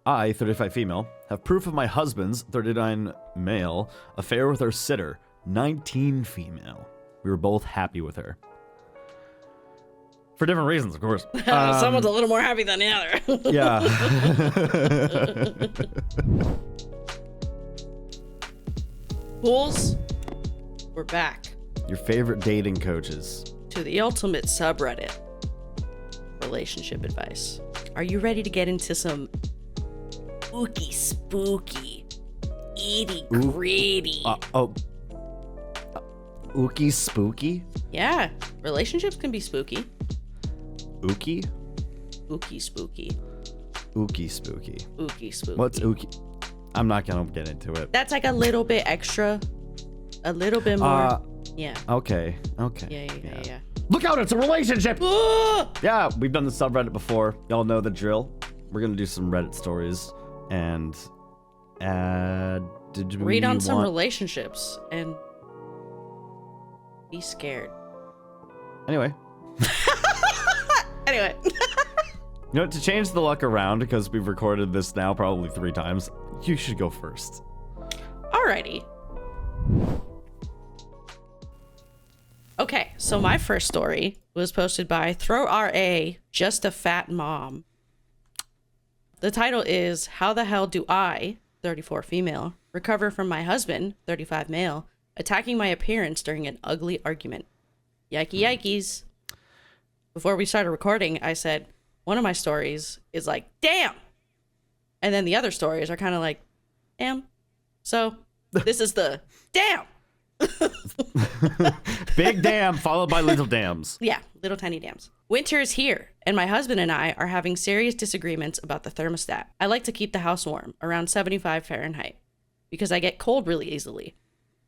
I, 35 female, have proof of my husband's, 39 male, affair with our sitter, 19 female. We were both happy with her. For different reasons, of course. Someone's a little more happy than the other. Yeah. Fools, we're back Your favorite dating coaches. to the ultimate subreddit. Relationship advice. Are you ready to get into some spooky, itty gritty? Ookie spooky? Yeah, relationships can be spooky. Ookie? Ookie spooky. Ookie spooky. Ookie spooky. What's ookie? I'm not gonna get into it. That's like a little bit extra. A little bit more. Yeah. Okay. Yeah. Look out, it's a relationship! Ah! Yeah, we've done the subreddit before. Y'all know the drill. We're gonna do some Reddit stories and Read on some relationships and be scared. Anyway. Anyway. You know, to change the luck around, because we've recorded this now probably 3 times, you should go first. Alrighty. Okay, so my first story was posted by Throw RA, Just a Fat Mom. The title is, How the Hell Do I, 34 female, recover from my husband, 35 male, attacking my appearance during an ugly argument? Yikes. Before we started recording, I said, one of my stories is like, damn! And then the other stories are kind of like, damn. So, this is the damn! Big dam followed by little dams. Yeah, little tiny dams. Winter is here, and my husband and I are having serious disagreements about the thermostat. I like to keep the house warm, around 75 Fahrenheit, because I get cold really easily.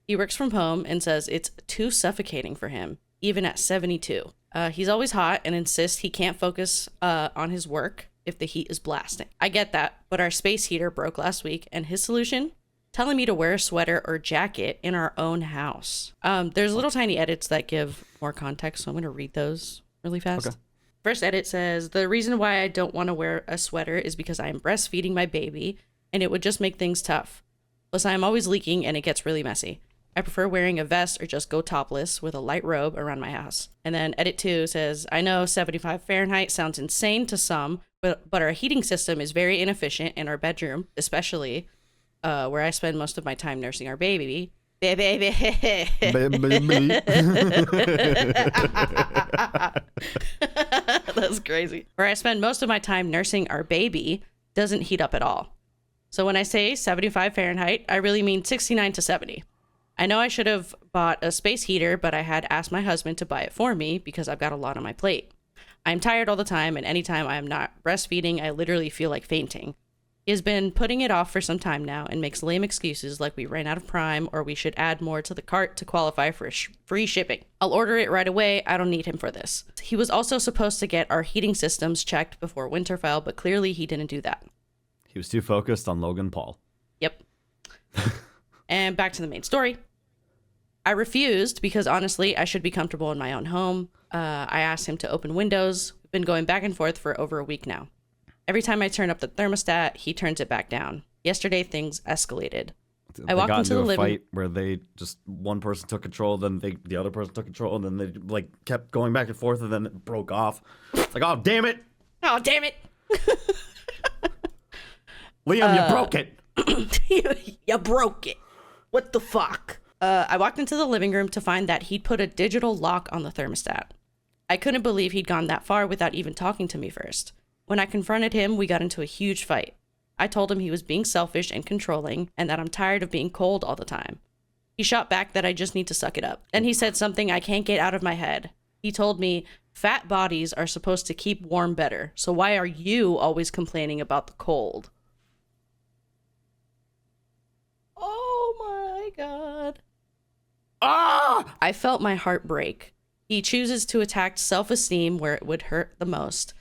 He works from home and says it's too suffocating for him, even at 72. He's always hot and insists he can't focus on his work if the heat is blasting. I get that, but our space heater broke last week, and his solution? Telling me to wear a sweater or jacket in our own house. There's little tiny edits that give more context, so I'm going to read those really fast. Okay. First edit says, the reason why I don't want to wear a sweater is because I am breastfeeding my baby, and it would just make things tough. Plus, I am always leaking, and it gets really messy. I prefer wearing a vest or just go topless with a light robe around my house. And then edit 2 says, I know 75 Fahrenheit sounds insane to some, but our heating system is very inefficient in our bedroom, especially where I spend most of my time nursing our baby. Baby. That's crazy. Where I spend most of my time nursing our baby doesn't heat up at all. So when I say 75 Fahrenheit, I really mean 69 to 70. I know I should have bought a space heater, but I had asked my husband to buy it for me because I've got a lot on my plate. I'm tired all the time, and anytime I am not breastfeeding, I literally feel like fainting. He has been putting it off for some time now and makes lame excuses like we ran out of Prime or we should add more to the cart to qualify for free shipping. I'll order it right away. I don't need him for this. He was also supposed to get our heating systems checked before winter fell, but clearly he didn't do that. He was too focused on Logan Paul. Yep. And back to the main story. I refused because honestly, I should be comfortable in my own home. I asked him to open windows. We've been going back and forth for over a week now. Every time I turn up the thermostat, he turns it back down. Yesterday, things escalated. I walked into the living fight where they just one person took control, then the other person took control, and then they like kept going back and forth, and then it broke off. It's like, oh damn it! Oh damn it! Liam, you broke it. You broke it. What the fuck? I walked into the living room to find that he'd put a digital lock on the thermostat. I couldn't believe he'd gone that far without even talking to me first. When I confronted him, we got into a huge fight. I told him he was being selfish and controlling and that I'm tired of being cold all the time. He shot back that I just need to suck it up. Then he said something I can't get out of my head. He told me, fat bodies are supposed to keep warm better, so why are you always complaining about the cold? Oh my God. Ah! I felt my heart break. He chooses to attack self-esteem where it would hurt the most,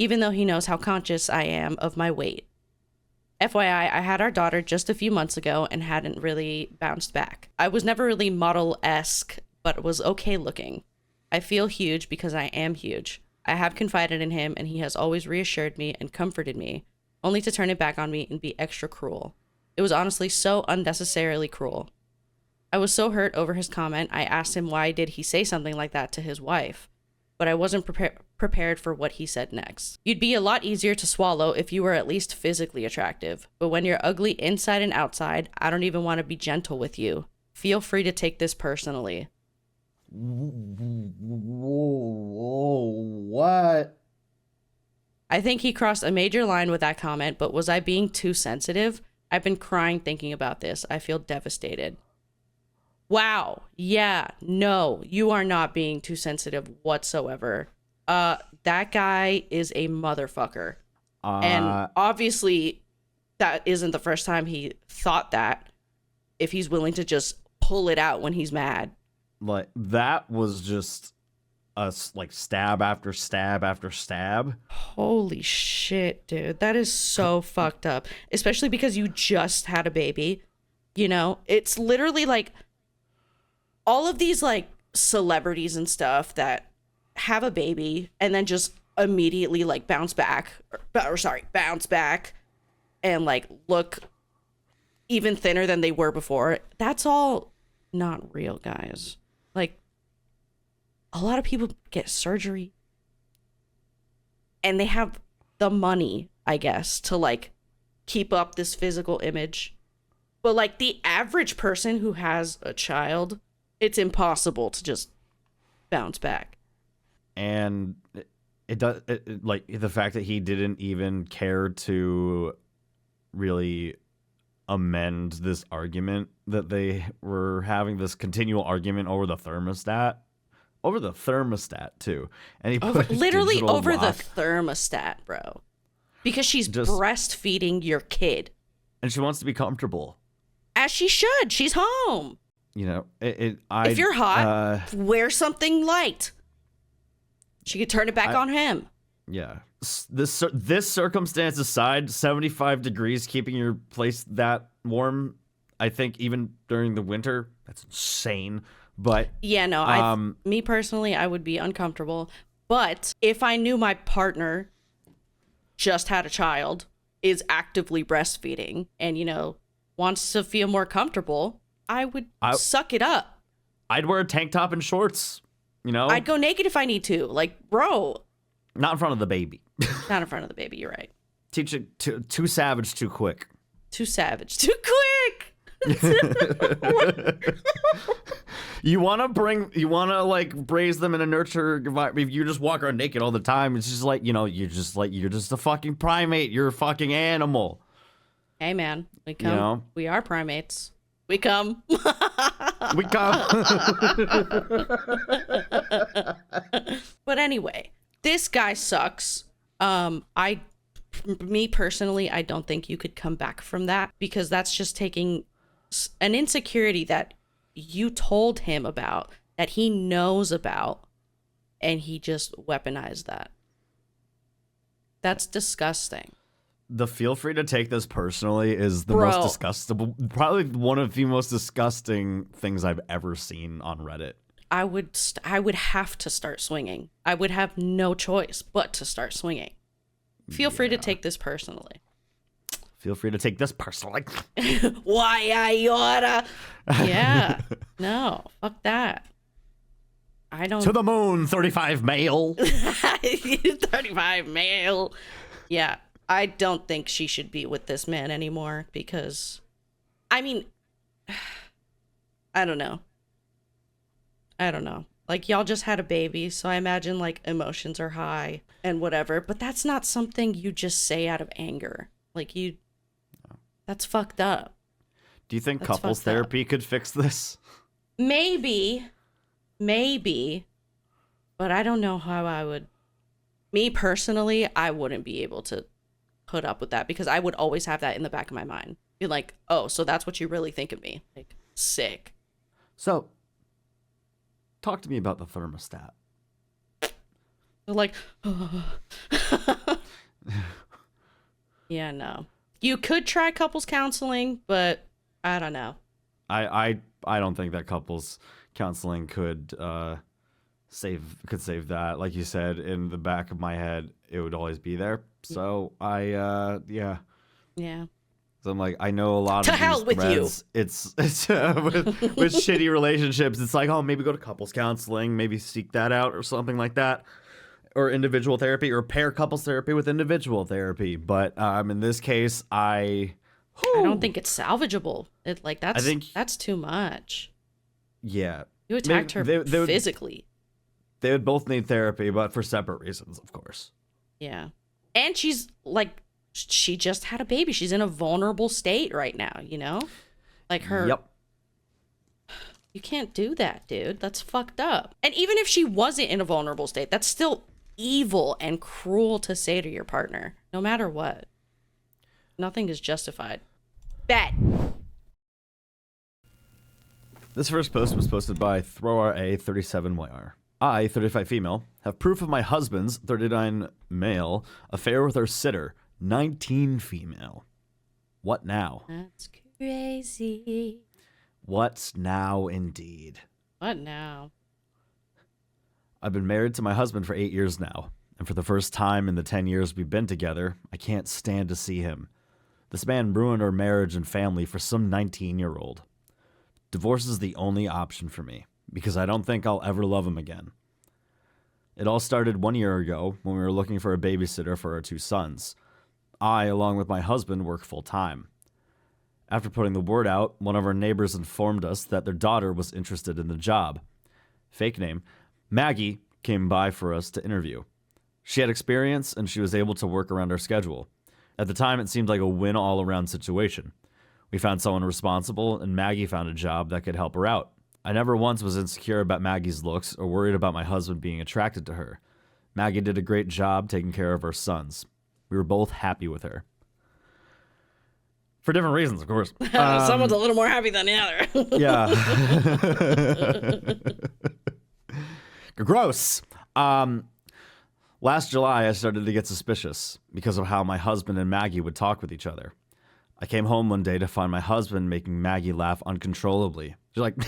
even though he knows how conscious I am of my weight. FYI, I had our daughter just a few months ago and hadn't really bounced back. I was never really model-esque, but was okay looking. I feel huge because I am huge. I have confided in him and he has always reassured me and comforted me, only to turn it back on me and be extra cruel. It was honestly so unnecessarily cruel. I was so hurt over his comment, I asked him why did he say something like that to his wife, but I wasn't prepared for what he said next. You'd be a lot easier to swallow if you were at least physically attractive, but when you're ugly inside and outside, I don't even want to be gentle with you. Feel free to take this personally. What? I think he crossed a major line with that comment, but was I being too sensitive? I've been crying thinking about this. I feel devastated. Wow. Yeah. No, you are not being too sensitive whatsoever. That guy is a motherfucker. And obviously that isn't the first time he thought that, if he's willing to just pull it out when he's mad. Like, that was just like stab after stab after stab. Holy shit, dude. That is so fucked up. Especially because you just had a baby. You know, it's literally like all of these like celebrities and stuff that have a baby and then just immediately like bounce back and like look even thinner than they were before. That's all not real, guys. Like, a lot of people get surgery and they have the money, I guess, to like keep up this physical image. But like the average person who has a child, it's impossible to just bounce back. And it does, like, the fact that he didn't even care to really amend this argument that they were having, this continual argument over the thermostat too, and he put literally over lock. the thermostat, bro, because she's breastfeeding your kid and she wants to be comfortable, as she should. She's home. You know, if you're hot, wear something light. She could turn it back on him. Yeah. This circumstance aside, 75 degrees keeping your place that warm, I think even during the winter, that's insane. But yeah, no, me personally, I would be uncomfortable. But if I knew my partner just had a child, is actively breastfeeding, and, you know, wants to feel more comfortable, I would suck it up. I'd wear a tank top and shorts, you know? I'd go naked if I need to. Like, bro. Not in front of the baby. Not in front of the baby, you're right. Teach it too savage, too quick. Too savage, too quick. You want to like raise them in a nurture vibe. If you just walk around naked all the time, it's just like, you know, you're just a fucking primate. You're a fucking animal. Hey man, we come. You know? We are primates. We come. We come. But anyway, this guy sucks. Me personally, I don't think you could come back from that, because that's just taking an insecurity that you told him about, that he knows about, and he just weaponized that. That's disgusting. The feel free to take this personally is the most disgusting, probably one of the most disgusting things I've ever seen on Reddit. I would have to start swinging. I would have no choice but to start swinging. Feel free to take this personally. Feel free to take this personally. Why I oughta? Yeah. No, fuck that. I don't. To the moon, 35 male. 35 male. Yeah. I don't think she should be with this man anymore, because, I mean, I don't know. Like, y'all just had a baby, so I imagine, like, emotions are high and whatever, but that's not something you just say out of anger. Like, that's fucked up. Do you think couples therapy could fix this? Maybe, but I don't know how I would. Me personally, I wouldn't be able to put up with that, because I would always have that in the back of my mind. Be like, oh, so that's what you really think of me. Like, sick. So, talk to me about the thermostat. They're like, oh. Yeah, no. You could try couples counseling, but I don't know. I don't think that couples counseling could save that. Like you said, in the back of my head, it would always be there. So yeah. Yeah. So I'm like, I know a lot To of hell these with you. threads. It's with shitty relationships. It's like, oh, maybe go to couples counseling, maybe seek that out or something like that, or individual therapy, or pair couples therapy with individual therapy. But in this case, I don't think it's salvageable. I think that's too much. yeah, You attacked her physically. They would both need therapy, but for separate reasons, of course. Yeah. And she's like, she just had a baby. She's in a vulnerable state right now, you know? Like her. Yep. You can't do that, dude. That's fucked up. And even if she wasn't in a vulnerable state, that's still evil and cruel to say to your partner, no matter what. Nothing is justified. Bet. This first post was posted by ThrowRA37YR. I, 35 female, have proof of my husband's, 39 male, affair with our sitter, 19 female. What now? That's crazy. What's now indeed? What now? I've been married to my husband for 8 years now, and for the first time in the 10 years we've been together, I can't stand to see him. This man ruined our marriage and family for some 19-year-old. Divorce is the only option for me, because I don't think I'll ever love him again. It all started 1 year ago when we were looking for a babysitter for our 2 sons. I, along with my husband, work full-time. After putting the word out, one of our neighbors informed us that their daughter was interested in the job. Fake name. Maggie came by for us to interview. She had experience and she was able to work around our schedule. At the time, it seemed like a win all-around situation. We found someone responsible and Maggie found a job that could help her out. I never once was insecure about Maggie's looks or worried about my husband being attracted to her. Maggie did a great job taking care of our sons. We were both happy with her. For different reasons, of course. Someone's a little more happy than the other. Yeah. Gross. Last July, I started to get suspicious because of how my husband and Maggie would talk with each other. I came home one day to find my husband making Maggie laugh uncontrollably. She's like,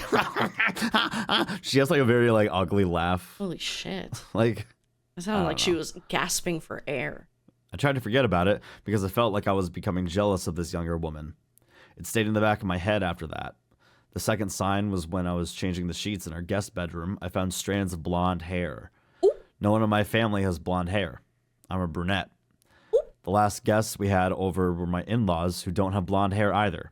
she has like a very like ugly laugh. Holy shit. Like, it sounded like she was gasping for air. I tried to forget about it because I felt like I was becoming jealous of this younger woman. It stayed in the back of my head after that. The second sign was when I was changing the sheets in our guest bedroom. I found strands of blonde hair. Ooh. No one in my family has blonde hair. I'm a brunette. Ooh. The last guests we had over were my in-laws who don't have blonde hair either.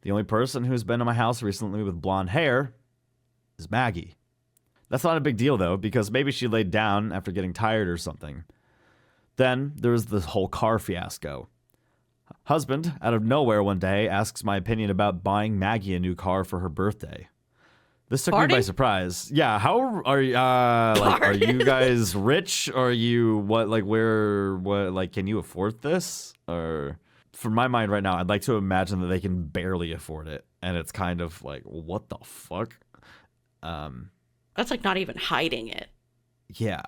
The only person who's been to my house recently with blonde hair is Maggie. That's not a big deal though, because maybe she laid down after getting tired or something. Then there was the whole car fiasco. Husband, out of nowhere one day, asks my opinion about buying Maggie a new car for her birthday. This took me by surprise. Yeah, how are you? Are you guys rich? Or are you what? Like where? What? Like, can you afford this? Or for my mind right now, I'd like to imagine that they can barely afford it, and it's kind of like, what the fuck? That's like not even hiding it. Yeah.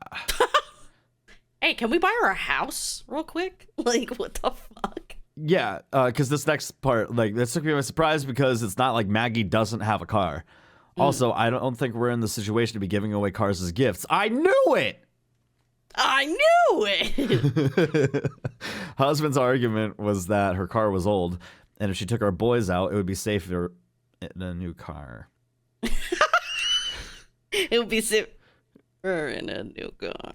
Hey, can we buy her a house real quick? Like, what the fuck? Yeah, because this next part, like, this took me by surprise because it's not like Maggie doesn't have a car. Also, I don't think we're in the situation to be giving away cars as gifts. I knew it! I knew it! Husband's argument was that her car was old, and if she took our boys out, it would be safer in a new car. It would be safer in a new car.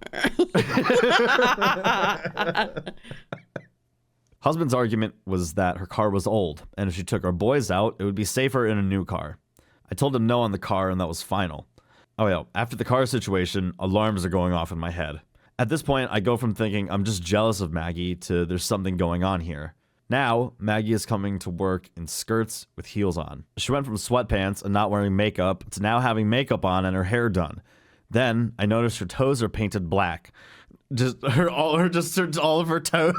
Husband's argument was that her car was old, and if she took our boys out, it would be safer in a new car. I told him no on the car, and that was final. Oh yeah, after the car situation, alarms are going off in my head. At this point, I go from thinking I'm just jealous of Maggie to there's something going on here. Now, Maggie is coming to work in skirts with heels on. She went from sweatpants and not wearing makeup to now having makeup on and her hair done. Then, I noticed her toes are painted black. All of her toes.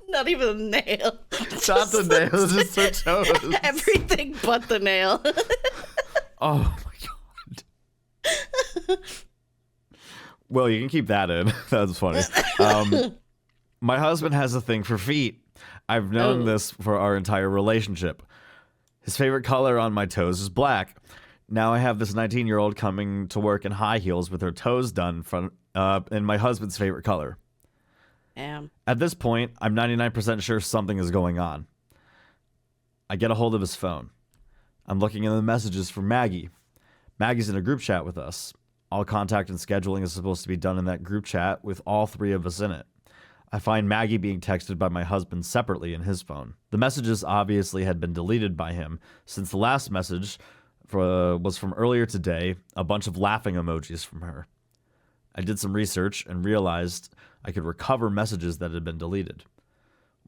Not even a nail. Not the nail, just her toes. Everything but the nail. Oh my god. Well, you can keep that in. That's funny. My husband has a thing for feet. I've known this for our entire relationship. His favorite color on my toes is black. Now I have this 19-year-old coming to work in high heels with her toes done in my husband's favorite color. Damn. At this point, I'm 99% sure something is going on. I get a hold of his phone. I'm looking in the messages for Maggie. Maggie's in a group chat with us. All contact and scheduling is supposed to be done in that group chat with all three of us in it. I find Maggie being texted by my husband separately in his phone. The messages obviously had been deleted by him since the last message was from earlier today, a bunch of laughing emojis from her. I did some research and realized I could recover messages that had been deleted.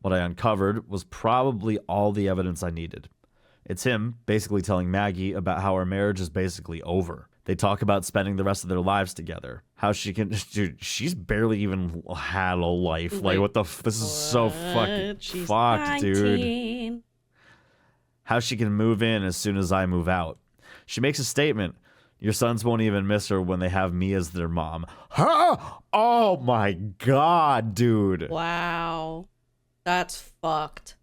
What I uncovered was probably all the evidence I needed. It's him basically telling Maggie about how our marriage is basically over. They talk about spending the rest of their lives together. How she can, dude, she's barely even had a life. Like, what the, this is so fucking She's fucked, 19. dude. How she can move in as soon as I move out. She makes a statement. Your sons won't even miss her when they have me as their mom. Huh? Oh my God, dude. Wow. That's fucked.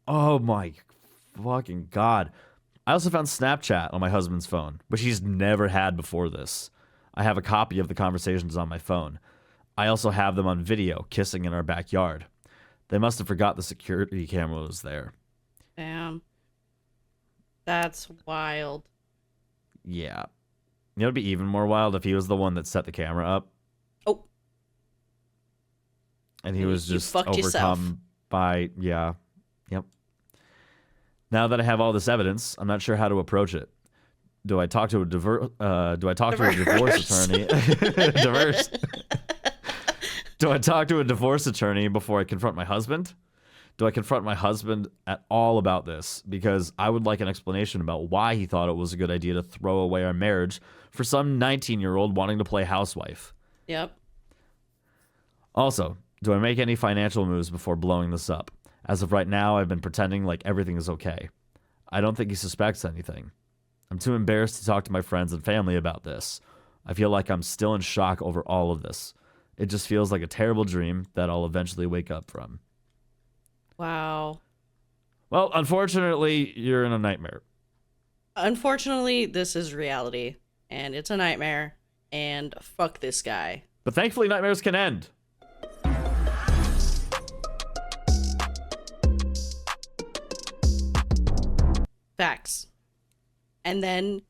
Oh my fucking God. I also found Snapchat on my husband's phone, which he's never had before this. I have a copy of the conversations on my phone. I also have them on video, kissing in our backyard. They must have forgot the security camera was there. Damn. That's wild. Yeah. You know, it'd be even more wild if he was the one that set the camera up. Oh. And he was You just fucked overcome yourself. by, yeah. Yep. Now that I have all this evidence, I'm not sure how to approach it. Do I talk to a divorce attorney? Diverse. Do I talk to a divorce attorney before I confront my husband? Do I confront my husband at all about this? Because I would like an explanation about why he thought it was a good idea to throw away our marriage for some 19-year-old wanting to play housewife. Yep. Also, do I make any financial moves before blowing this up? As of right now, I've been pretending like everything is okay. I don't think he suspects anything. I'm too embarrassed to talk to my friends and family about this. I feel like I'm still in shock over all of this. It just feels like a terrible dream that I'll eventually wake up from. Wow. Well, unfortunately, you're in a nightmare. Unfortunately, this is reality, and it's a nightmare, and fuck this guy. But thankfully, nightmares can end. Facts. And then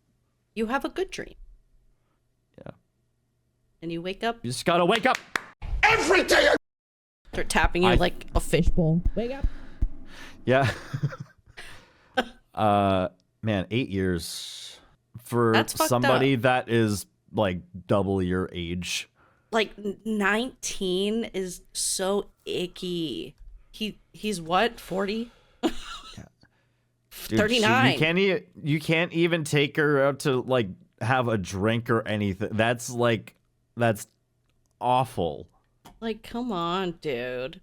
you have a good dream. Yeah. And you wake up, You just gotta wake up. Every day. start tapping you like a fishbowl. Wake up. Yeah. Man, 8 years for That's fucked somebody up. that is like double your age. Like 19 is so icky. He's what, 40? Dude, 39. You can't even take her out to like have a drink or anything. That's awful. Like, come on, dude.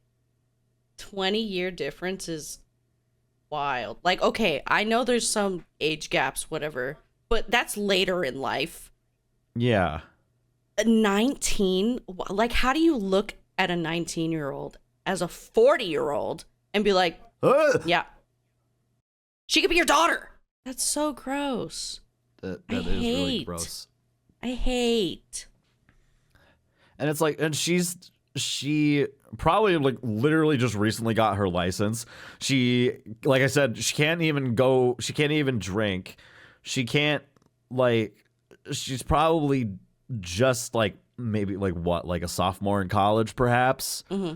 20-year difference is wild. Like, okay, I know there's some age gaps, whatever, but that's later in life. Yeah. 19, like, how do you look at a 19-year-old as a 40-year-old and be like, Ugh! yeah, she could be your daughter? That's so gross. That I is really hate. gross. I hate. And it's like, and she probably like literally just recently got her license. She, like I said, she can't even drink. She can't, like, she's probably just like maybe like what, like a sophomore in college perhaps. Mm-hmm.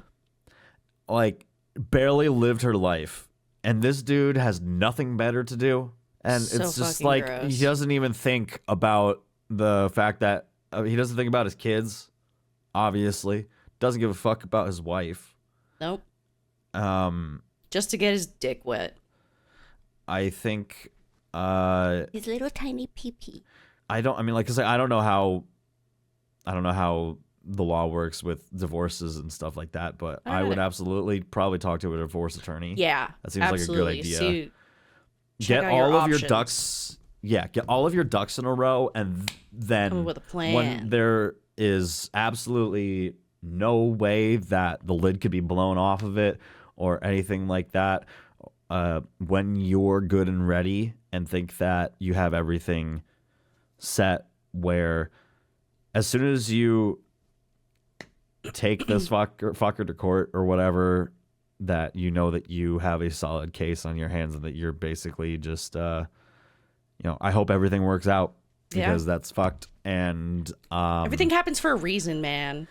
Like barely lived her life. And this dude has nothing better to do. And So it's just fucking like, gross. he doesn't even think about the fact that he doesn't think about his kids, obviously. Doesn't give a fuck about his wife. Nope. Um, Just to get his dick wet. I think, His little tiny pee-pee. I mean, like I say, I don't know how the law works with divorces and stuff like that, but I would absolutely probably talk to a divorce attorney. Yeah. That seems absolutely. like a good idea. See, Get out all your of your options. ducks. Yeah, get all of your ducks in a row, and then Come up with a plan. when there is absolutely no way that the lid could be blown off of it or anything like that, when you're good and ready and think that you have everything set where as soon as you take this fucker to court or whatever, that you know that you have a solid case on your hands and that you're basically just, I hope everything works out because that's fucked. And everything happens for a reason, man.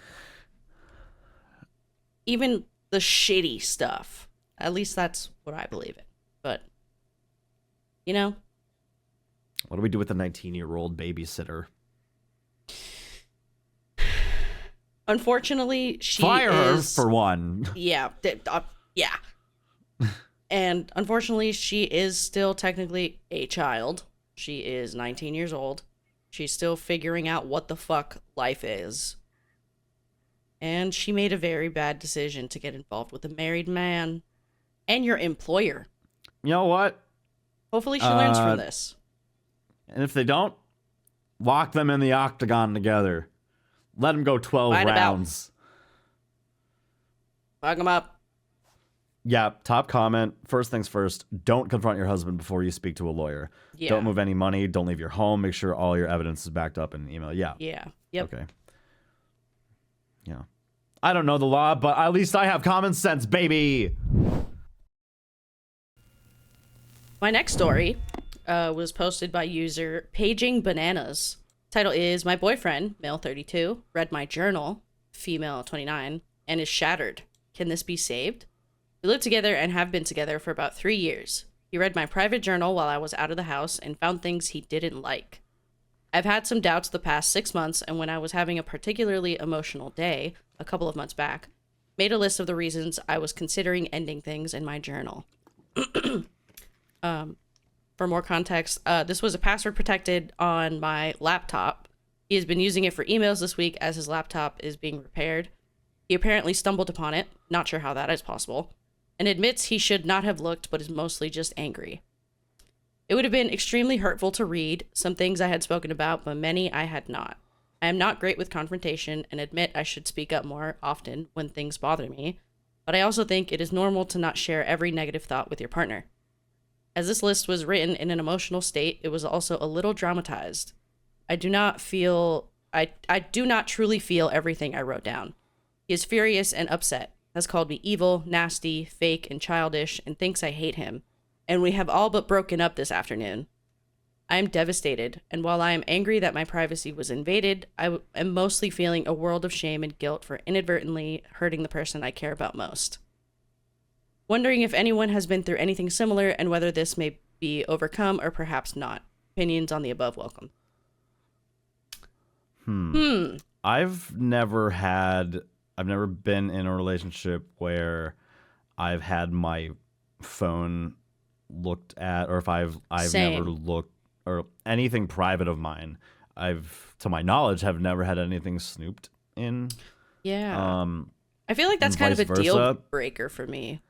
Even the shitty stuff. At least that's what I believe in. But, what do we do with the 19-year-old babysitter? Unfortunately, she Fire her is... for one. Yeah. Yeah. And unfortunately, she is still technically a child. She is 19 years old. She's still figuring out what the fuck life is. And she made a very bad decision to get involved with a married man and your employer. You know what? Hopefully she learns from this. And if they don't, lock them in the octagon together. Let them go 12 Fight rounds. Fuck them up. Yeah, top comment. First things first, don't confront your husband before you speak to a lawyer. Yeah. Don't move any money. Don't leave your home. Make sure all your evidence is backed up in an email. Yeah. Yeah. Yep. Okay. Yeah. I don't know the law, but at least I have common sense, baby. My next story was posted by user Paging Bananas. Title is, my boyfriend, male 32, read my journal, female 29, and is shattered. Can this be saved? We live together and have been together for about 3 years. He read my private journal while I was out of the house and found things he didn't like. I've had some doubts the past 6 months, and when I was having a particularly emotional day, a couple of months back, made a list of the reasons I was considering ending things in my journal. For more context, this was a password protected on my laptop. He has been using it for emails this week as his laptop is being repaired. He apparently stumbled upon it, not sure how that is possible, and admits he should not have looked but is mostly just angry. It would have been extremely hurtful to read, some things I had spoken about, but many I had not. I am not great with confrontation and admit I should speak up more often when things bother me, but I also think it is normal to not share every negative thought with your partner. As this list was written in an emotional state, it was also a little dramatized. I do not truly feel everything I wrote down. He is furious and upset, has called me evil, nasty, fake, and childish, and thinks I hate him. And we have all but broken up this afternoon. I am devastated, and while I am angry that my privacy was invaded, I am mostly feeling a world of shame and guilt for inadvertently hurting the person I care about most. Wondering if anyone has been through anything similar and whether this may be overcome or perhaps not. Opinions on the above welcome. I've never been in a relationship where I've had my phone looked at, or if I've Same. never looked, or anything private of mine. To my knowledge, have never had anything snooped in. Yeah. I feel like that's kind of a deal breaker for me.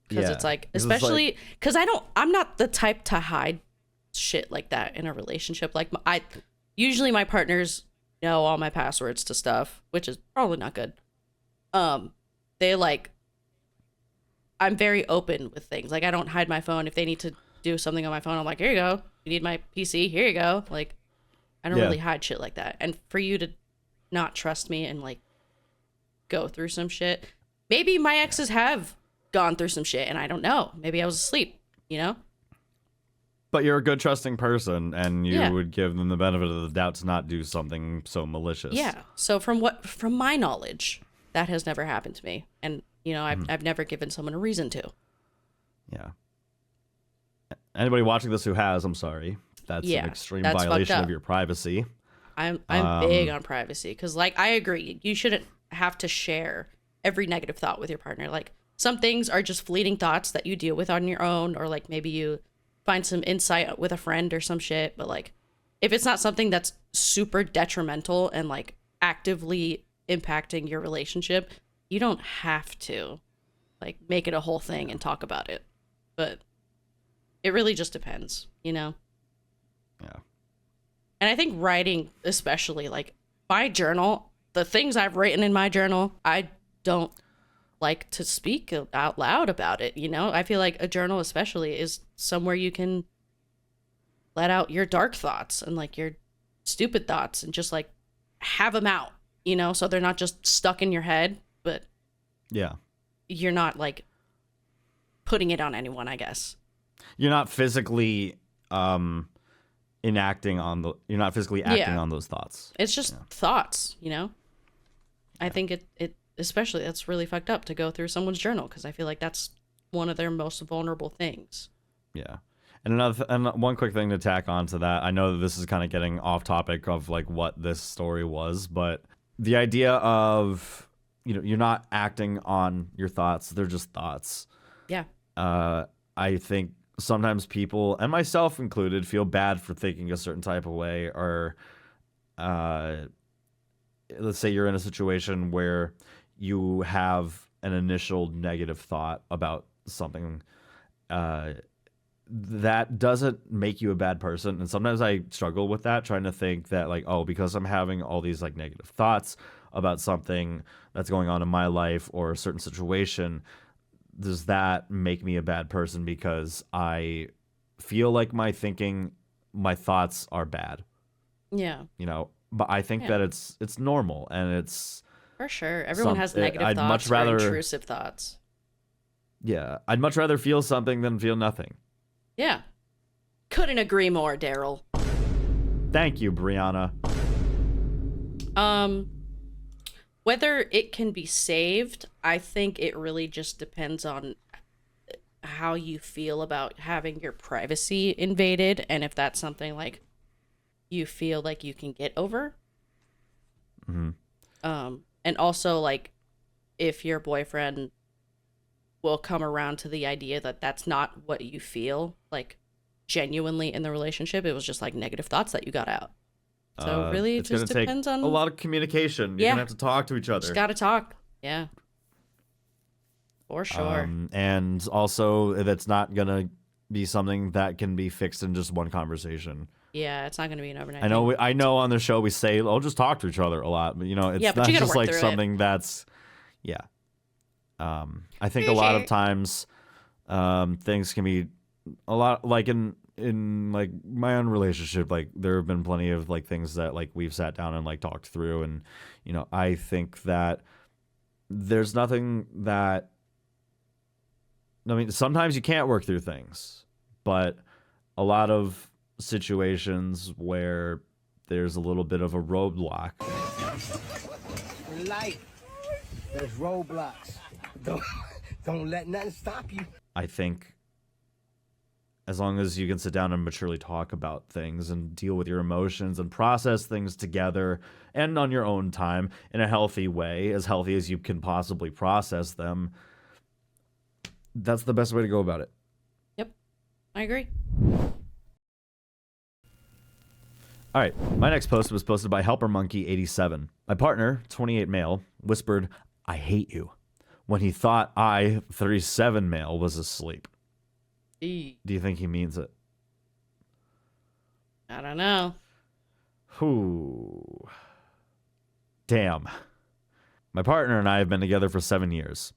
Because it's like, especially because I'm not the type to hide shit like that in a relationship. Like usually my partners know all my passwords to stuff, which is probably not good. I'm very open with things. Like I don't hide my phone. If they need to do something on my phone, I'm like, here you go. You need my PC, here you go. Like I don't really hide shit like that. And for you to not trust me and like go through some shit, maybe my exes have gone through some shit and I don't know. Maybe I was asleep, But you're a good, trusting person, and you would give them the benefit of the doubt to not do something so malicious. Yeah. So from my knowledge, that has never happened to me, and I've never given someone a reason to. Yeah. Anybody watching this who has, I'm sorry. That's an extreme violation of your privacy. I'm big on privacy because, like, I agree. You shouldn't have to share every negative thought with your partner. Like, some things are just fleeting thoughts that you deal with on your own, or like maybe you find some insight with a friend or some shit. But like, if it's not something that's super detrimental and like actively impacting your relationship, you don't have to like make it a whole thing and talk about it. But it really just depends, Yeah. And I think writing, especially like my journal, the things I've written in my journal, I don't like to speak out loud about it. I feel like a journal especially is somewhere you can let out your dark thoughts and like your stupid thoughts and just like have them out, you know, so they're not just stuck in your head, but Yeah. you're not like putting it on anyone, I guess. You're not physically acting on those thoughts. It's just thoughts, you know? I think it especially, that's really fucked up to go through someone's journal, because I feel like that's one of their most vulnerable things. Yeah. And one quick thing to tack on to that. I know that this is kind of getting off topic of like what this story was, but the idea of, you know, you're not acting on your thoughts. They're just thoughts. Yeah. I think sometimes people, and myself included, feel bad for thinking a certain type of way, or let's say you're in a situation where you have an initial negative thought about something, that doesn't make you a bad person. And sometimes I struggle with that, trying to think that like, oh, because I'm having all these like negative thoughts about something that's going on in my life or a certain situation, does that make me a bad person because I feel like my thoughts are bad? Yeah. You know, but I think that it's normal, and it's for sure. Everyone has negative thoughts or intrusive thoughts. Yeah. I'd much rather feel something than feel nothing. Yeah. Couldn't agree more, Darryl. Thank you, Brianna. Whether it can be saved, I think it really just depends on how you feel about having your privacy invaded, and if that's something like you feel like you can get over. Mm-hmm. And also like if your boyfriend will come around to the idea that that's not what you feel like genuinely in the relationship. It was just like negative thoughts that you got out. So really it just depends on a lot of communication. You're gonna have to talk to each other. Just gotta talk. Yeah. For sure. And also that's not gonna be something that can be fixed in just one conversation. Yeah, it's not gonna be an overnight. I know on the show we say, "Oh, just talk to each other" a lot, but you know, it's not just like something that's, yeah. I think a lot of times, things can be a lot like in like my own relationship. Like there have been plenty of like things that like we've sat down and like talked through, and you know, I think that there's nothing that. I mean, sometimes you can't work through things, but a lot of situations where there's a little bit of a roadblock. In life, there's roadblocks. Don't let nothing stop you. I think as long as you can sit down and maturely talk about things and deal with your emotions and process things together and on your own time in a healthy way, as healthy as you can possibly process them, that's the best way to go about it. Yep, I agree. All right, my next post was posted by HelperMonkey87. My partner, 28 male, whispered, "I hate you," when he thought I, 37 male, was asleep. Do you think he means it? I don't know. Whew. Damn. My partner and I have been together for 7 years.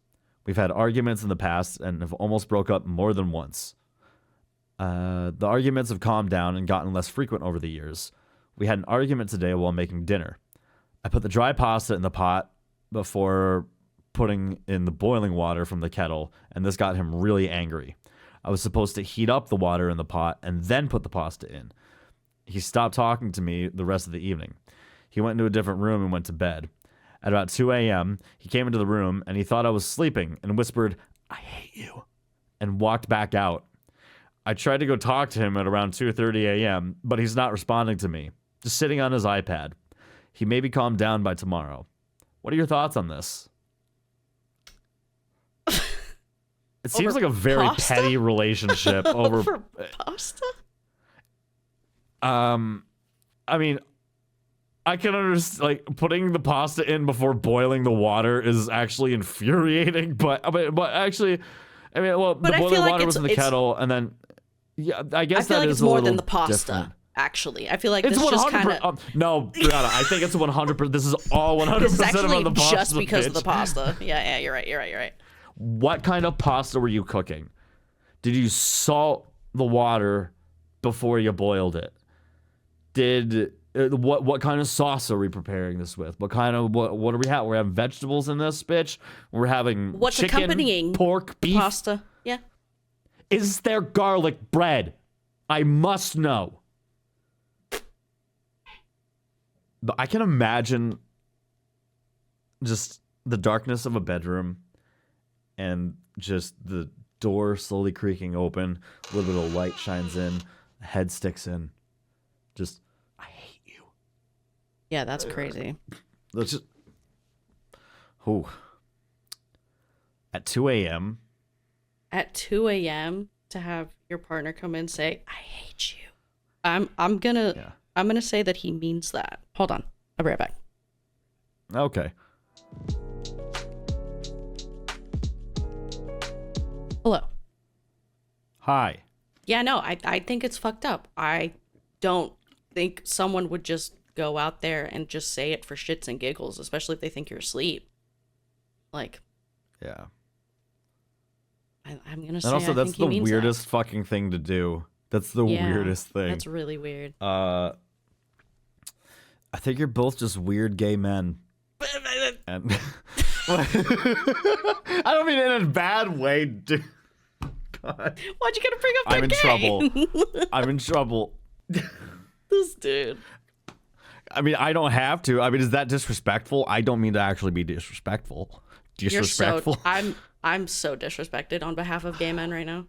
We've had arguments in the past and have almost broke up more than once. The arguments have calmed down and gotten less frequent over the years. We had an argument today while making dinner. I put the dry pasta in the pot before putting in the boiling water from the kettle, and this got him really angry. I was supposed to heat up the water in the pot and then put the pasta in. He stopped talking to me the rest of the evening. He went into a different room and went to bed. At about 2 a.m., he came into the room and he thought I was sleeping and whispered, "I hate you," and walked back out. I tried to go talk to him at around 2:30 a.m., but he's not responding to me, just sitting on his iPad. He may be calmed down by tomorrow. What are your thoughts on this? It seems like a very petty relationship over pasta. I mean, I can understand, like, putting the pasta in before boiling the water is actually infuriating, but actually, I mean, well, the boiling water was in the kettle, and then, yeah, I guess that is a little more than the pasta. Different. Actually, I feel like it's this just kind of no, Brianna, I think it's 100%. This is all 100% about the pasta. Just because of the pasta. Yeah, you're right. What kind of pasta were you cooking? Did you salt the water before you boiled it? Did What kind of sauce are we preparing this with? What are we having? We're having vegetables in this bitch. We're having What's chicken, accompanying pork, beef, pasta? Yeah. Is there garlic bread? I must know. But I can imagine just the darkness of a bedroom and just the door slowly creaking open. A little bit of light shines in. A head sticks in. Just, I hate you. Yeah, that's crazy. Let's just. Oh. At 2 a.m. At 2 a.m. to have your partner come in and say, "I hate you." I'm gonna say that he means that. Hold on, I'll be right back. Okay. Hello. Hi. Yeah, no, I think it's fucked up. I don't think someone would just go out there and just say it for shits and giggles, especially if they think you're asleep. Like, Yeah. I'm gonna say. And also, I that's think he the means weirdest that. fucking thing to do. That's the weirdest thing. That's really weird. I think you're both just weird gay men. And I don't mean in a bad way, dude. God. Why'd you gotta bring up the I'm in gay? trouble. I'm in trouble. This dude. I mean, I don't have to. I mean, is that disrespectful? I don't mean to actually be disrespectful. Disrespectful. I'm so disrespected on behalf of gay men right now.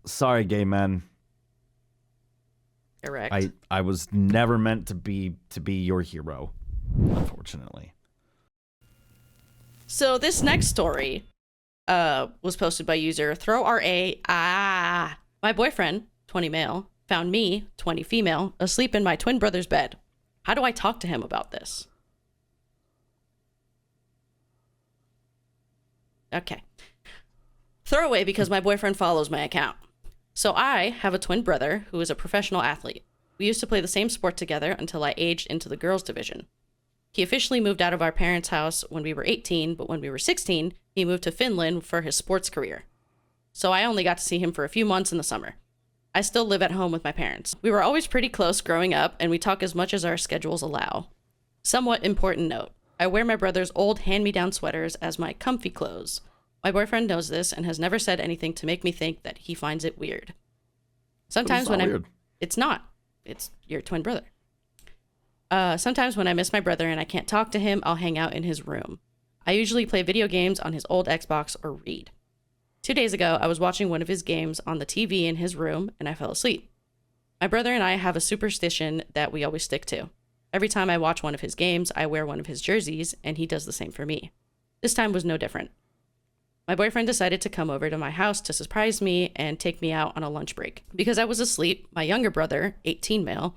Sorry, gay men. Correct. I was never meant to be your hero, unfortunately. So this next story was posted by user ThrowRA. My boyfriend, 20 male, found me, 20 female, asleep in my twin brother's bed. How do I talk to him about this? Okay. Throwaway because my boyfriend follows my account. So I have a twin brother who is a professional athlete. We used to play the same sport together until I aged into the girls division. He officially moved out of our parents' house when we were 18, but when we were 16, he moved to Finland for his sports career. So I only got to see him for a few months in the summer. I still live at home with my parents. We were always pretty close growing up, and we talk as much as our schedules allow. Somewhat important note. I wear my brother's old hand-me-down sweaters as my comfy clothes. My boyfriend knows this and has never said anything to make me think that he finds it weird. Sometimes when weird. It's not. It's your twin brother. Sometimes when I miss my brother and I can't talk to him, I'll hang out in his room. I usually play video games on his old Xbox or read. 2 days ago, I was watching one of his games on the TV in his room and I fell asleep. My brother and I have a superstition that we always stick to. Every time I watch one of his games, I wear one of his jerseys and he does the same for me. This time was no different. My boyfriend decided to come over to my house to surprise me and take me out on a lunch break. Because I was asleep, my younger brother, 18 male,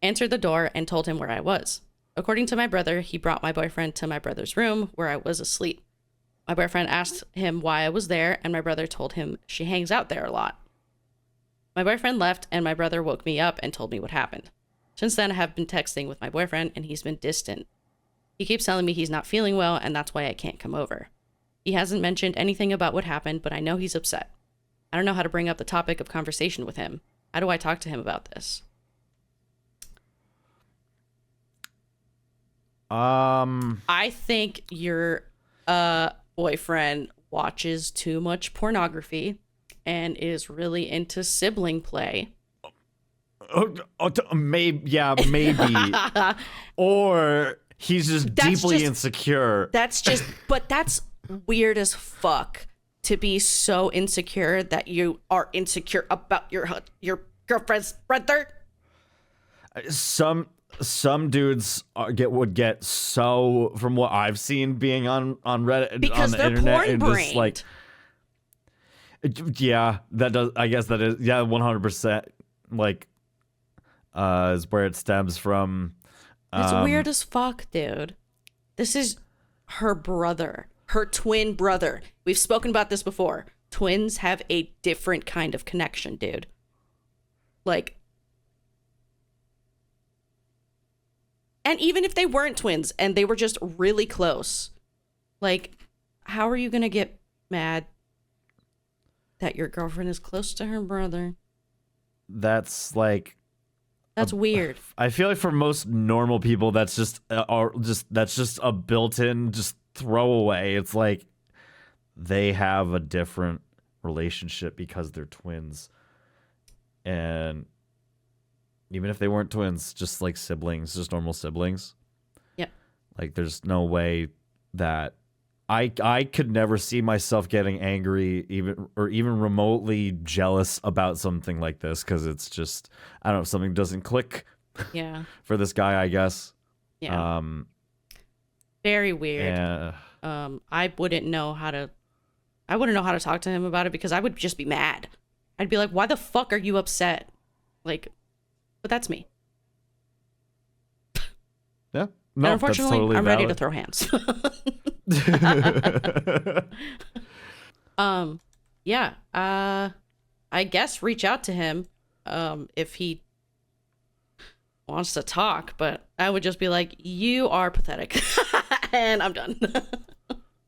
answered the door and told him where I was. According to my brother, he brought my boyfriend to my brother's room where I was asleep. My boyfriend asked him why I was there, and my brother told him she hangs out there a lot. My boyfriend left, and my brother woke me up and told me what happened. Since then, I have been texting with my boyfriend, and he's been distant. He keeps telling me he's not feeling well, and that's why I can't come over. He hasn't mentioned anything about what happened, but I know he's upset. I don't know how to bring up the topic of conversation with him. How do I talk to him about this? I think your boyfriend watches too much pornography and is really into sibling play. Maybe. Or he's just deeply insecure. But that's weird as fuck to be so insecure that you are insecure about your girlfriend's brother. Some dudes would get so, from what I've seen being on Reddit, because on the they're internet, and porn-brained. just like, yeah, that does. I guess that is, yeah, 100%. Like, is where it stems from. It's weird as fuck, dude. This is her brother, her twin brother. We've spoken about this before. Twins have a different kind of connection, dude. Like, and even if they weren't twins and they were just really close, like, how are you going to get mad that your girlfriend is close to her brother? That's like, That's weird. I feel like for most normal people, that's just a built-in just throwaway. It's like they have a different relationship because they're twins, and even if they weren't twins, just like siblings, just normal siblings. Yep. Like there's no way that I could never see myself getting angry even remotely jealous about something like this, because it's just, I don't know, something doesn't click. Yeah. For this guy, I guess. Yeah. Very weird. Yeah. I wouldn't know how to talk to him about it, because I would just be mad. I'd be like, why the fuck are you upset? Like, but that's me. Yeah. No, and unfortunately, that's totally I'm ready to valid. throw hands. Yeah. I guess reach out to him if he wants to talk, but I would just be like, you are pathetic. And I'm done.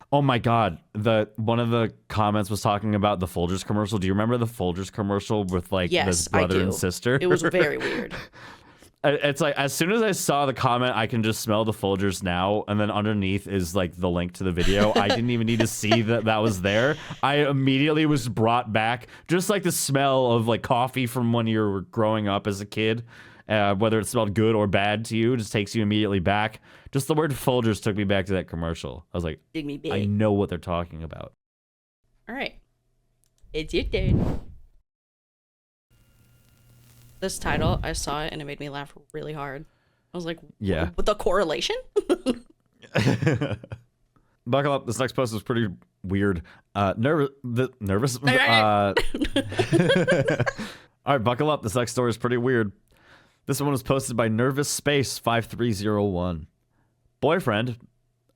Oh my God. One of the comments was talking about the Folgers commercial. Do you remember the Folgers commercial with like Yes, this brother I do. and sister? It was very weird. It's like, as soon as I saw the comment, I can just smell the Folgers now. And then underneath is like the link to the video. I didn't even need to see that was there. I immediately was brought back, just like the smell of like coffee from when you were growing up as a kid. Whether it smelled good or bad to you, just takes you immediately back. Just the word Folgers took me back to that commercial. I was like, Dig me big. I know what they're talking about. All right. It's your turn. This title, I saw it and it made me laugh really hard. I was like, Yeah. With the correlation? Buckle up. This next post is pretty weird. Nervous. All right, buckle up. This next story is pretty weird. This one was posted by Nervous Space 5301. Boyfriend,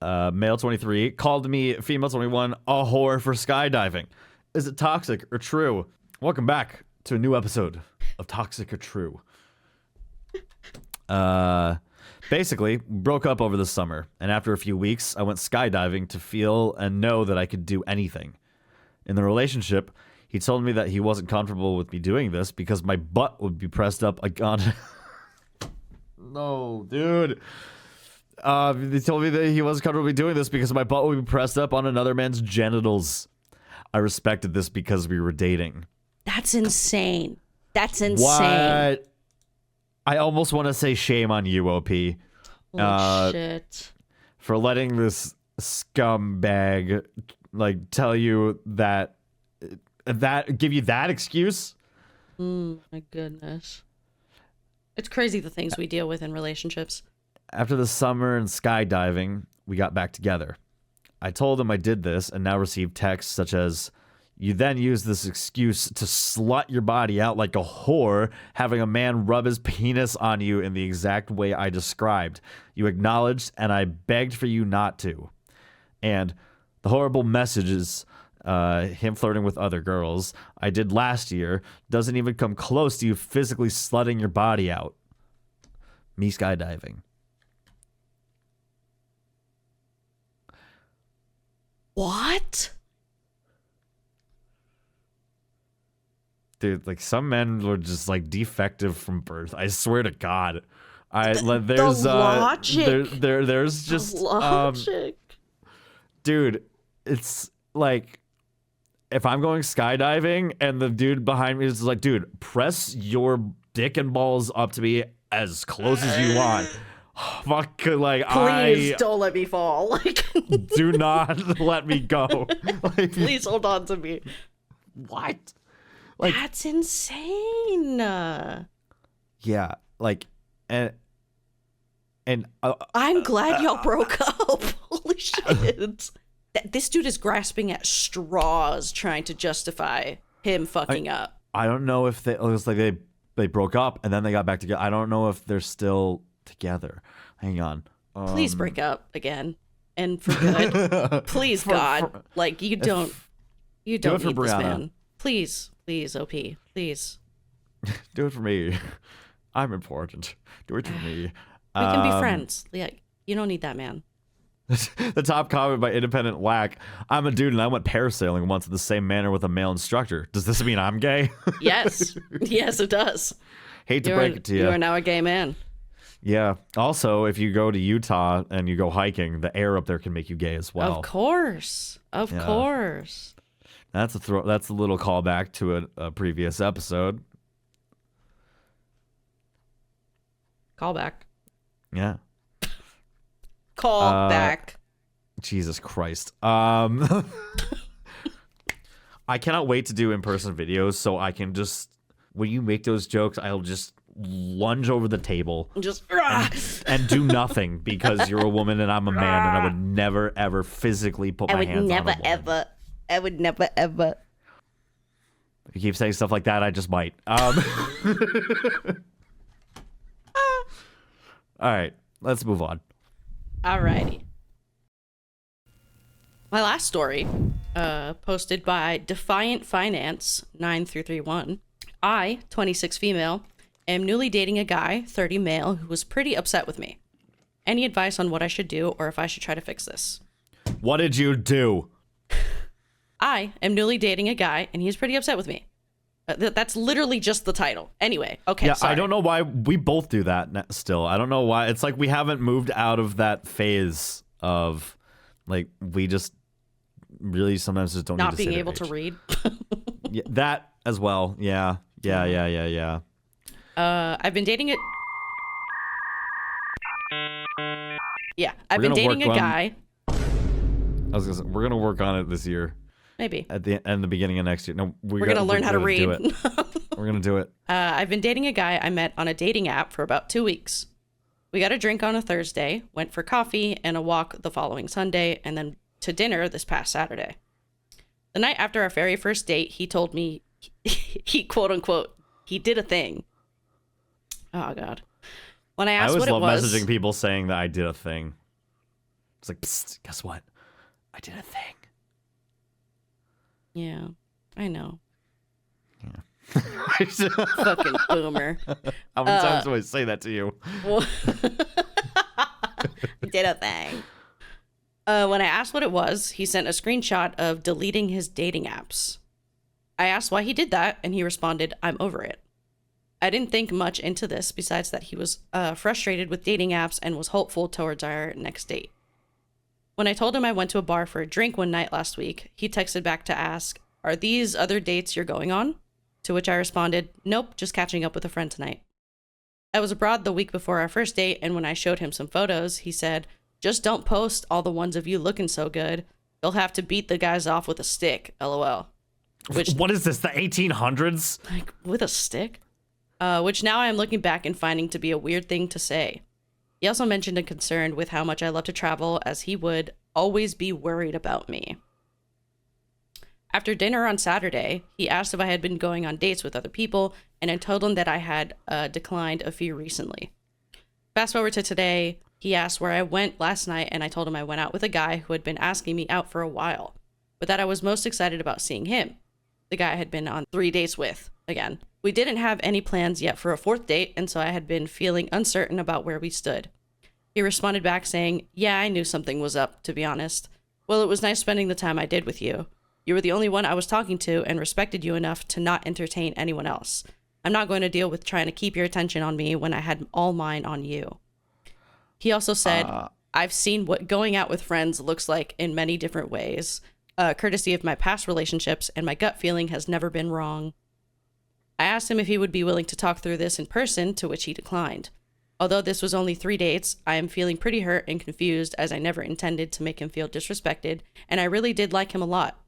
male 23, called me female 21 a whore for skydiving. Is it toxic or true? Welcome back to a new episode of Toxic or True. Basically, broke up over the summer, and after a few weeks, I went skydiving to feel and know that I could do anything. In the relationship, he told me that he wasn't comfortable with me doing this because my butt would be pressed up on... No, dude. He told me that he wasn't comfortable with me doing this because my butt would be pressed up on another man's genitals. I respected this because we were dating. That's insane. That's insane. What? I almost want to say shame on you, OP. Holy shit. For letting this scumbag like tell you that give you that excuse. My goodness. It's crazy the things we deal with in relationships. After the summer and skydiving, we got back together. I told him I did this and now received texts such as, you then use this excuse to slut your body out like a whore, having a man rub his penis on you in the exact way I described. You acknowledged and I begged for you not to. And the horrible messages, him flirting with other girls, I did last year, doesn't even come close to you physically slutting your body out. Me skydiving. What? Dude, like some men were just like defective from birth. I swear to God. There's logic. There's just Logic. Dude, it's like if I'm going skydiving and the dude behind me is like, dude, press your dick and balls up to me as close as you want. Fuck, like Please don't let me fall. Like, do not let me go. Like, please hold on to me. what? Like, that's insane. yeah, like, and I'm glad y'all broke up. Holy shit. This dude is grasping at straws trying to justify him fucking up. I don't know if it was like they broke up and then they got back together. I don't know if they're still together. Hang on. Please break up again and for good. Please, God. Like you don't need this Brianna. man. Please, OP. Please. Do it for me. I'm important. Do it for me. We can be friends. Like, you don't need that man. The top comment by Independent Whack. I'm a dude and I went parasailing once in the same manner with a male instructor. Does this mean I'm gay? Yes. Yes, it does. Hate to break it to you. You are now a gay man. Yeah. Also, if you go to Utah and you go hiking, the air up there can make you gay as well. Of course. Of course. That's a little callback to a previous episode. Callback. Yeah. Call back. Jesus Christ. I cannot wait to do in-person videos so I can just, when you make those jokes, I'll just lunge over the table Just and do nothing because you're a woman and I'm a man and I would never ever physically put my hands on a woman. I would never ever. If you keep saying stuff like that, I just might. All right, let's move on. Alrighty. My last story, posted by Defiant Finance 9331. I, 26 female, am newly dating a guy, 30 male, who was pretty upset with me. Any advice on what I should do or if I should try to fix this? What did you do? I am newly dating a guy and he's pretty upset with me. That's literally just the title. Anyway, okay, Yeah, sorry. I don't know why we both do that still. I don't know why. It's like we haven't moved out of that phase of, like, we just really sometimes just don't Not need to being sit at able to age. read. Yeah, that as well. Yeah. I've been dating it. Yeah, I've We're been gonna dating a work on- guy. I was gonna say, we're gonna work on it this year. Maybe. At the beginning of next year. No, We're going to learn how to read. Do it. We're gonna do it. I've been dating a guy I met on a dating app for about 2 weeks. We got a drink on a Thursday, went for coffee and a walk the following Sunday, and then to dinner this past Saturday. The night after our very first date, he told me he quote unquote, he did a thing. Oh, God. When I I asked always what it love was, messaging people saying that I did a thing. It's like, psst, guess what? I did a thing. yeah, I know. How Fucking boomer. many times do I say that to you? Did a thing. When I asked what it was, he sent a screenshot of deleting his dating apps. I asked why he did that, and he responded, "I'm over it." I didn't think much into this besides that he was frustrated with dating apps and was hopeful towards our next date. When I told him I went to a bar for a drink one night last week, he texted back to ask, "Are these other dates you're going on?" To which I responded, "Nope, just catching up with a friend tonight." I was abroad the week before our first date, and when I showed him some photos, he said, "Just don't post all the ones of you looking so good. You'll have to beat the guys off with a stick, lol." Which, What is this, the 1800s? like, with a stick? Which now I am looking back and finding to be a weird thing to say. He also mentioned a concern with how much I love to travel, as he would always be worried about me. After dinner on Saturday, he asked if I had been going on dates with other people, and I told him that I had declined a few recently. Fast forward to today, he asked where I went last night, and I told him I went out with a guy who had been asking me out for a while, but that I was most excited about seeing him, the guy I had been on 3 dates with, again. We didn't have any plans yet for a fourth date, and so I had been feeling uncertain about where we stood. He responded back saying, "Yeah, I knew something was up, to be honest. Well, it was nice spending the time I did with you. You were the only one I was talking to and respected you enough to not entertain anyone else. I'm not going to deal with trying to keep your attention on me when I had all mine on you." He also said, "I've seen what going out with friends looks like in many different ways, courtesy of my past relationships, and my gut feeling has never been wrong." I asked him if he would be willing to talk through this in person, to which he declined. Although this was only 3 dates, I am feeling pretty hurt and confused, as I never intended to make him feel disrespected, and I really did like him a lot.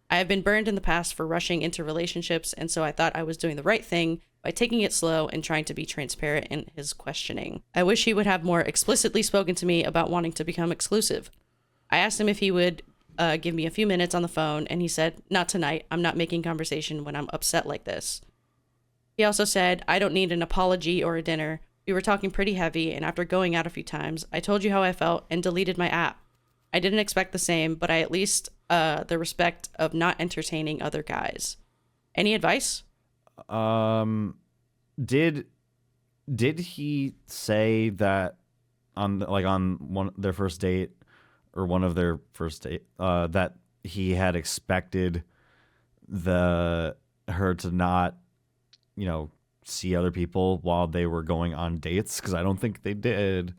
I have been burned in the past for rushing into relationships, and so I thought I was doing the right thing by taking it slow and trying to be transparent in his questioning. I wish he would have more explicitly spoken to me about wanting to become exclusive. I asked him if he would give me a few minutes on the phone, and he said, "Not tonight. I'm not making conversation when I'm upset like this." He also said, "I don't need an apology or a dinner. We were talking pretty heavy, and after going out a few times, I told you how I felt and deleted my app. I didn't expect the same, but I at least the respect of not entertaining other guys." Any advice? Did he say that on their first date or one of their first date that he had expected her to not, see other people while they were going on dates, because I don't think they did.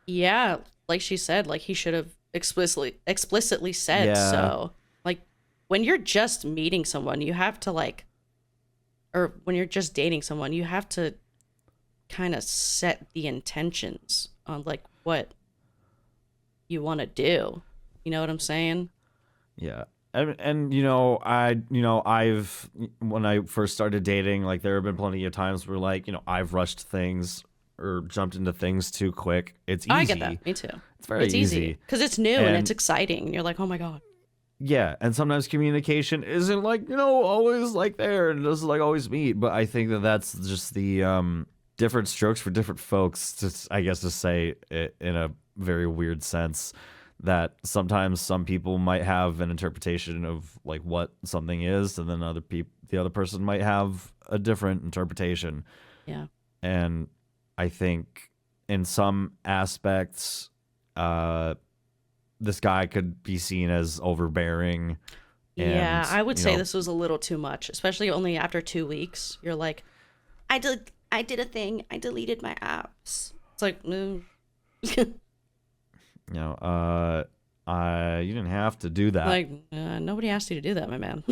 Yeah, like she said, like he should have explicitly said Yeah. so. Like when you're just meeting someone, you have to like, or when you're just dating someone, you have to kind of set the intentions on like what you want to do. You know what I'm saying? Yeah. And I've when I first started dating, like there have been plenty of times where like, I've rushed things or jumped into things too quick. It's easy. I get that. Me too. It's very easy. because it's new and And- it's exciting. You're like, oh my God. Yeah, and sometimes communication isn't like, always like there and it doesn't like always meet, but I think that that's just the different strokes for different folks, I guess to say it in a very weird sense, that sometimes some people might have an interpretation of like what something is, and then the other person might have a different interpretation. Yeah. And I think in some aspects, this guy could be seen as overbearing. Yeah, I would say know, this was a little too much, especially only after 2 weeks. You're like, I did a thing. I deleted my apps. It's like, you didn't have to do that. like nobody asked you to do that, my man.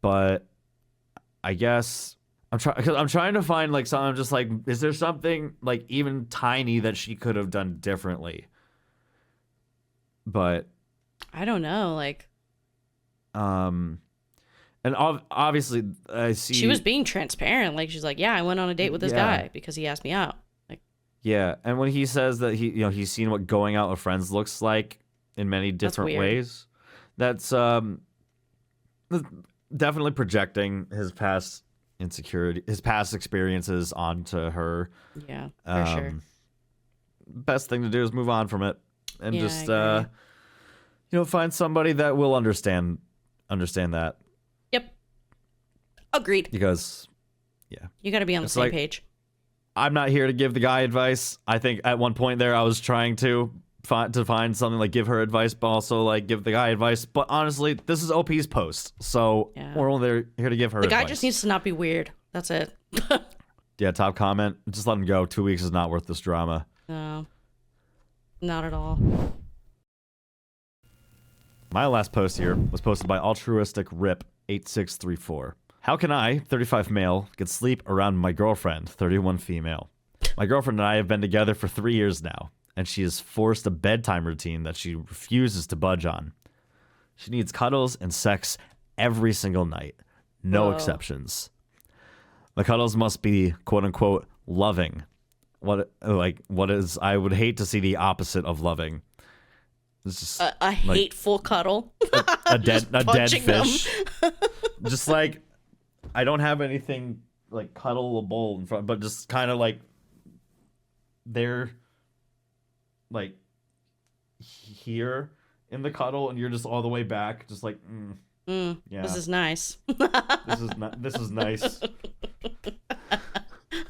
But I guess I'm trying to find like something. I'm just like, is there something like even tiny that she could have done differently? But I don't know. Like, and obviously I see she was being transparent. Like, she's like, yeah, I went on a date with this Yeah. guy because he asked me out. Like, Yeah, and when he says that he's seen what going out with friends looks like in many different weird. ways, that's definitely projecting his past experiences onto her. yeah, for sure. Best thing to do is move on from it and Yeah, just I agree. find somebody that will understand that, Yep. Agreed. because You got to be on the It's same like- page. I'm not here to give the guy advice. I think at one point there I was trying to find something like give her advice, but also like give the guy advice. But honestly, this is OP's post, so Yeah. we're only here to give her The advice. guy just needs to not be weird. That's it. Yeah, top comment. Just let him go. 2 weeks is not worth this drama. No, not at all. My last post here was posted by altruistic rip 8634. How can I, 35 male, get sleep around my girlfriend, 31 female? My girlfriend and I have been together for 3 years now, and she has forced a bedtime routine that she refuses to budge on. She needs cuddles and sex every single night. No Whoa. exceptions. The cuddles must be quote unquote loving. What is, I would hate to see the opposite of loving. It's just A hateful cuddle. a dead punching them. fish. Just like, I don't have anything like cuddleable in front, but just kind of like they're like here in the cuddle, and you're just all the way back, just like, yeah, This is nice. this is nice.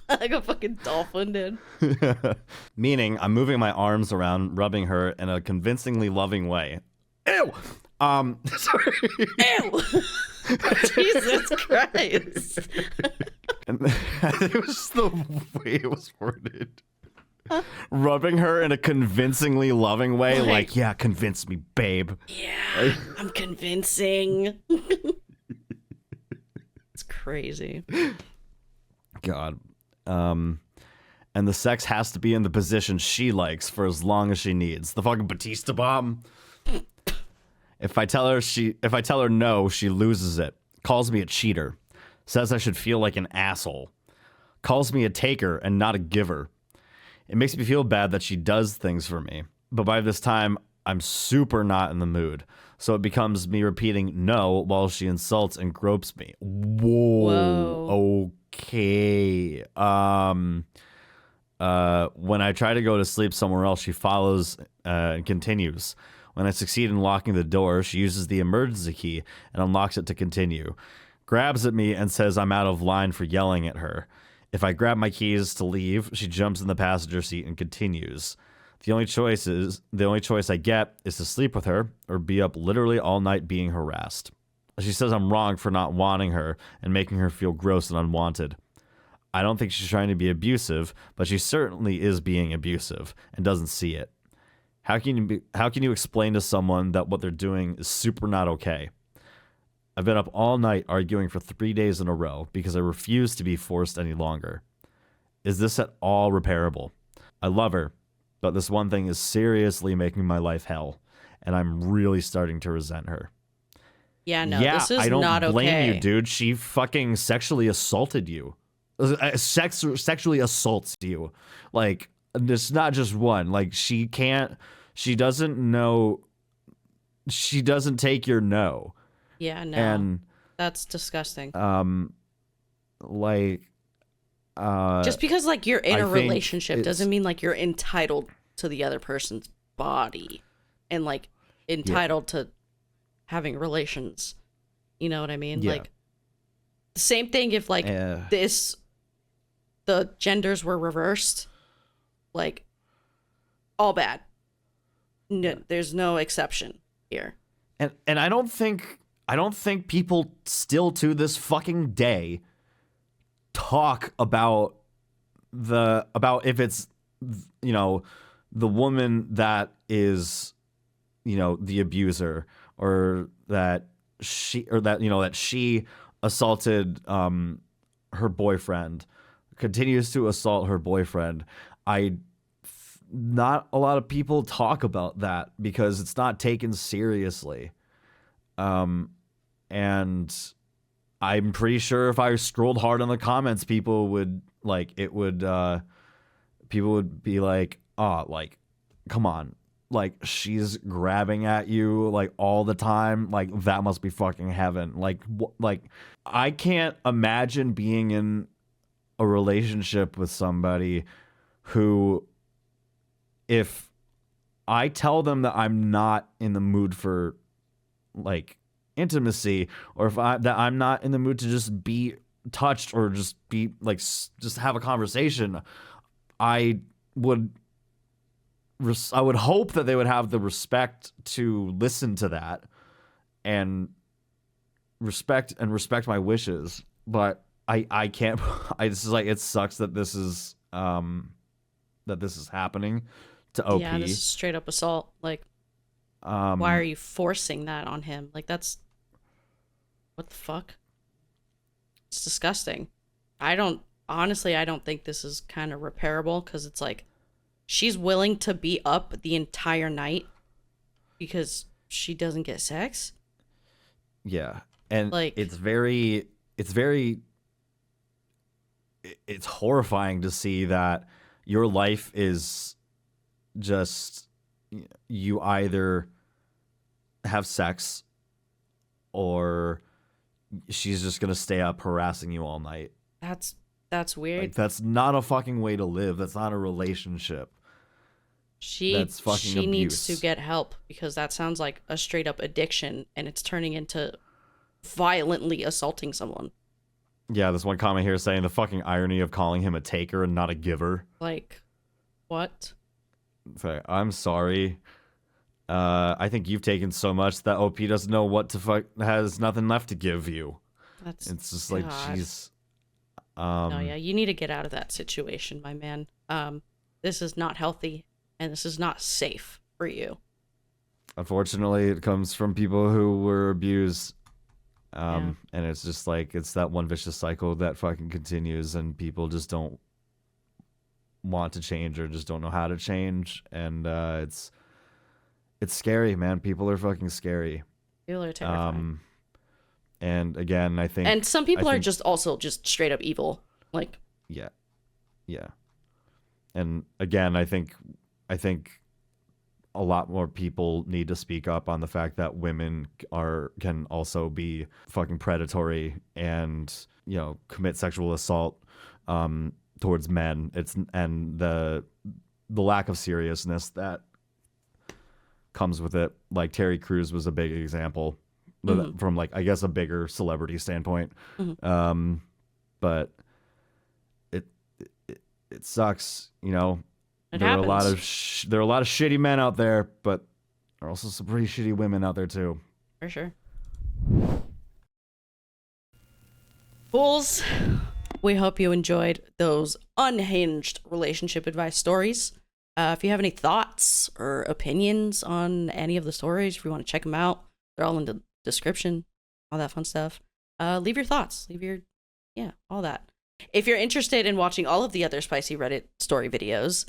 Like a fucking dolphin, dude. Meaning, I'm moving my arms around, rubbing her in a convincingly loving way. Ew. Sorry. Ew. Jesus Christ. And it was just the way it was worded. Rubbing her in a convincingly loving way, like, yeah, convince me, babe. Yeah, I'm convincing. It's crazy. God. And the sex has to be in the position she likes for as long as she needs. The fucking Batista bomb. If I tell her no, she loses it. Calls me a cheater. Says I should feel like an asshole. Calls me a taker and not a giver. It makes me feel bad that she does things for me. But by this time, I'm super not in the mood. So it becomes me repeating no while she insults and gropes me. Whoa. Okay. When I try to go to sleep somewhere else, she follows and continues. When I succeed in locking the door, she uses the emergency key and unlocks it to continue. Grabs at me and says I'm out of line for yelling at her. If I grab my keys to leave, she jumps in the passenger seat and continues. The only choice I get is to sleep with her or be up literally all night being harassed. She says I'm wrong for not wanting her and making her feel gross and unwanted. I don't think she's trying to be abusive, but she certainly is being abusive and doesn't see it. How can you explain to someone that what they're doing is super not okay? I've been up all night arguing for 3 days in a row because I refuse to be forced any longer. Is this at all repairable? I love her, but this one thing is seriously making my life hell, and I'm really starting to resent her. Yeah, no, Yeah, this is I don't not blame okay. you, dude. She fucking sexually assaulted you. Sexually assaults you. Like, it's not just one. Like, she doesn't know. She doesn't take your no. Yeah, no. And that's disgusting. like, just because like you're in I a think relationship doesn't mean like you're entitled to the other person's body and like entitled to having relations. You know what I mean? Yeah. Like the same thing if like the genders were reversed, like all bad. No, there's no exception here. And I don't think people still to this fucking day talk about if it's, you know, the woman that is, you know, the abuser, or that she assaulted her boyfriend, continues to assault her boyfriend. Not a lot of people talk about that because it's not taken seriously. And I'm pretty sure if I scrolled hard on the comments, people would be like, oh, like, come on. Like, she's grabbing at you like all the time. Like, that must be fucking heaven. Like, I can't imagine being in a relationship with somebody who, if I tell them that I'm not in the mood for like intimacy, or that I'm not in the mood to just be touched or just be like, just have a conversation, I would hope that they would have the respect to listen to that and respect my wishes. But I can't. It's like, it sucks that this is happening to OP. Yeah, this is straight up assault. Like, why are you forcing that on him? Like, that's what the fuck? It's disgusting. I don't think this is kind of repairable, because it's like she's willing to be up the entire night because she doesn't get sex. Yeah. And like, it's horrifying to see that your life is just, you either have sex or she's just gonna stay up harassing you all night. That's weird. Like, that's not a fucking way to live. That's not a relationship. That's fucking abuse. Needs to get help, because that sounds like a straight up addiction, and it's turning into violently assaulting someone. Yeah, this one comment here saying the fucking irony of calling him a taker and not a giver. Like, what? So, I'm sorry. I think you've taken so much that OP doesn't know what to fuck, has nothing left to give you. It's just like, she's no, yeah, you need to get out of that situation, my man. This is not healthy, and this is not safe for you. Unfortunately, it comes from people who were abused. And it's just like, it's that one vicious cycle that fucking continues, and people just don't want to change or just don't know how to change. And it's scary, man. People are fucking scary. People are terrifying. And again, I think, and some people are just also just straight up evil. Like, yeah. And again, I think a lot more people need to speak up on the fact that women can also be fucking predatory and, you know, commit sexual assault towards men. And the lack of seriousness that comes with it. Like, Terry Crews was a big example from, like, I guess a bigger celebrity standpoint. But it sucks, you know. There are a lot of shitty men out there, but there are also some pretty shitty women out there too. For sure. Fools, we hope you enjoyed those unhinged relationship advice stories. If you have any thoughts or opinions on any of the stories, if you want to check them out, they're all in the description, all that fun stuff. Leave your thoughts, all that. If you're interested in watching all of the other spicy Reddit story videos,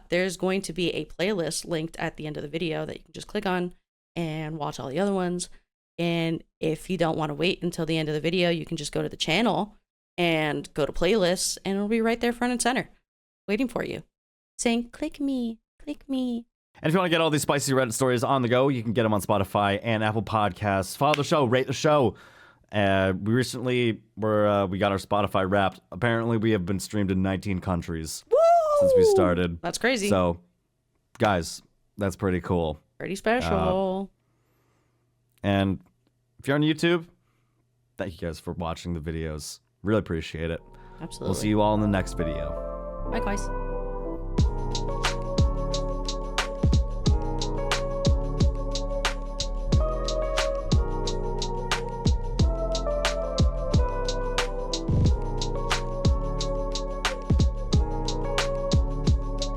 there's going to be a playlist linked at the end of the video that you can just click on and watch all the other ones. And if you don't want to wait until the end of the video, you can just go to the channel and go to playlists, and it'll be right there front and center waiting for you, saying, click me, click me. And if you want to get all these spicy Reddit stories on the go, you can get them on Spotify and Apple Podcasts. Follow the show, rate the show. We recently we got our Spotify Wrapped. Apparently, we have been streamed in 19 countries since we started. That's crazy. So, guys, that's pretty cool. Pretty special. And if you're on YouTube, thank you guys for watching the videos. Really appreciate it. Absolutely. We'll see you all in the next video. Bye, guys.